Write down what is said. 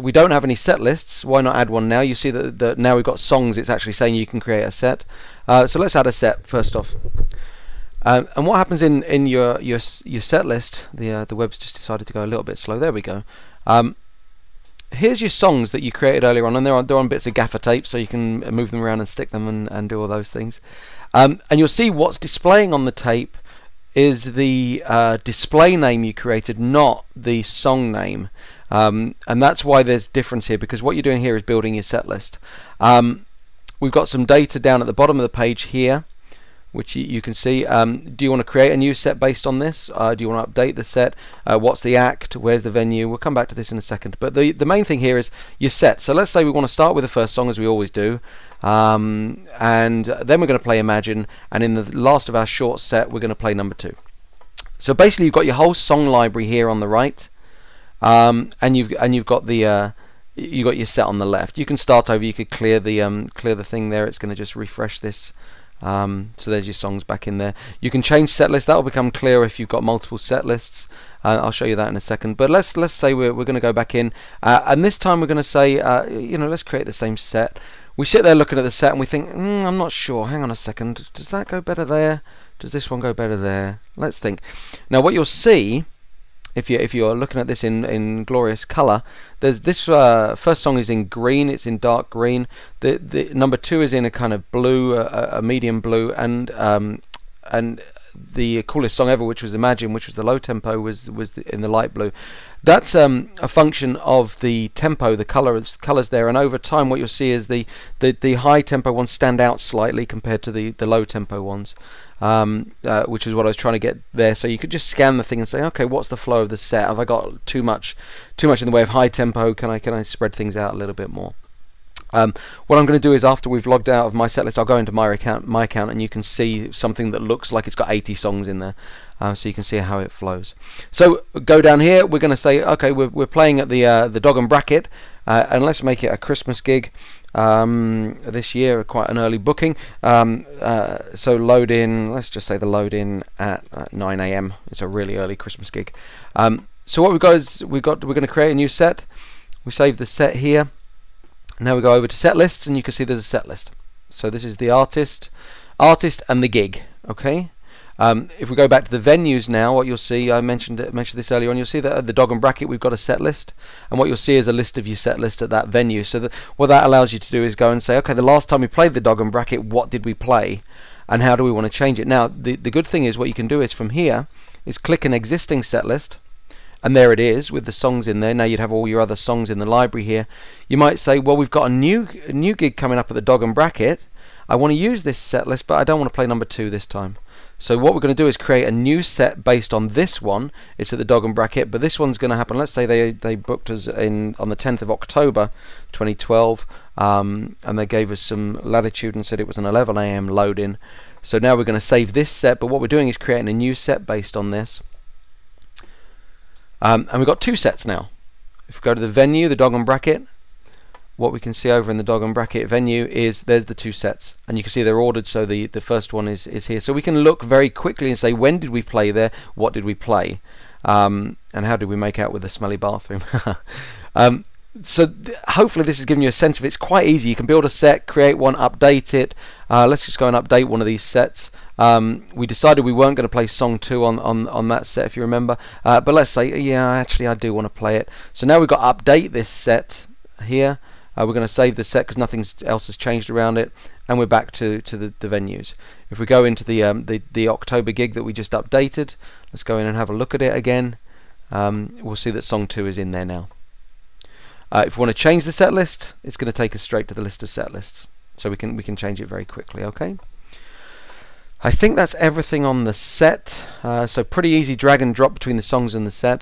we don't have any set lists. Why not add one now? You see that now we've got songs. It's actually saying you can create a set. So let's add a set first off. And what happens in your set list? The web's just decided to go a little bit slow. There we go. Here's your songs that you created earlier on, and they're on bits of gaffer tape, so you can move them around and stick them and do all those things. And you'll see what's displaying on the tape is the display name you created, not the song name. And that's why there's difference here, because what you're doing here is building your set list. We've got some data down at the bottom of the page here, which you can see. Do you want to create a new set based on this? Do you want to update the set? What's the act? Where's the venue? We'll come back to this in a second. But the main thing here is your set. So let's say we want to start with the first song, as we always do. And then we're going to play Imagine. And in the last of our short set, we're going to play number 2. So basically, you've got your whole song library here on the right. And you've got the you got your set on the left. You can start over. You could clear the thing there. It's going to just refresh this. So there's your songs back in there. You can change set list. That will become clear if you've got multiple set lists. I'll show you that in a second. But let's say we're going to go back in, and this time we're going to say, let's create the same set. We sit there looking at the set and we think, I'm not sure. Hang on a second. Does that go better there? Does this one go better there? Let's think. Now what you'll see, if you're looking at this in glorious color, there's this first song is in green. It's in dark green. The number 2 is in a kind of blue, a medium blue, and the coolest song ever, which was Imagine, which was the low tempo, was in the light blue. That's a function of the tempo, the colors there, and over time what you'll see is the high tempo ones stand out slightly compared to the low tempo ones. Which is what I was trying to get there. So you could just scan the thing and say, okay, what's the flow of the set? Have I got too much in the way of high tempo? Can I spread things out a little bit more? What I'm going to do is, after we've logged out of my set list, I'll go into my account, and you can see something that looks like it's got 80 songs in there. So you can see how it flows. So go down here. We're going to say, okay, we're playing at the Dog and Bracket, and let's make it a Christmas gig. This year, quite an early booking. So load in. Let's just say the load in at 9 AM. It's a really early Christmas gig. So what we've got is we're going to create a new set. We save the set here. Now we go over to set lists, and you can see there's a set list. So this is the artist, and the gig. Okay. If we go back to the venues now, what you'll see, I mentioned this earlier on, you'll see that at the Dog and Bracket we've got a set list, and what you'll see is a list of your set list at that venue. So what that allows you to do is go and say, okay, the last time we played the Dog and Bracket, what did we play, and how do we want to change it? Now the good thing is, what you can do is from here is click an existing set list, and there it is with the songs in there. Now you'd have all your other songs in the library here. You might say, well, we've got a new gig coming up at the Dog and Bracket. I want to use this set list, but I don't want to play number 2 this time. So what we're going to do is create a new set based on this one. It's at the Dog and Bracket, but this one's going to happen. Let's say they booked us on the 10th of October 2012, and they gave us some latitude and said it was an 11 AM load in. So now we're going to save this set, but what we're doing is creating a new set based on this. And we've got 2 sets now. If we go to the venue, the Dog and Bracket, what we can see over in the Dog and Bracket venue is there's the 2 sets, and you can see they're ordered, so the first one is here. So we can look very quickly and say, when did we play there, what did we play, and how did we make out with the smelly bathroom. So hopefully this has given you a sense of it. It's quite easy. You can build a set, create one, update it. Let's just go and update one of these sets. We decided we weren't going to play song 2 on that set, if you remember, but let's say, yeah, actually I do want to play it. So now we've got to update this set here. We're going to save the set because nothing else has changed around it, and we're back to the venues. If we go into the October gig that we just updated, let's go in and have a look at it again. We'll see that song 2 is in there now. If we want to change the set list, it's going to take us straight to the list of set lists, so we can change it very quickly. Okay. I think that's everything on the set. So pretty easy drag and drop between the songs and the set.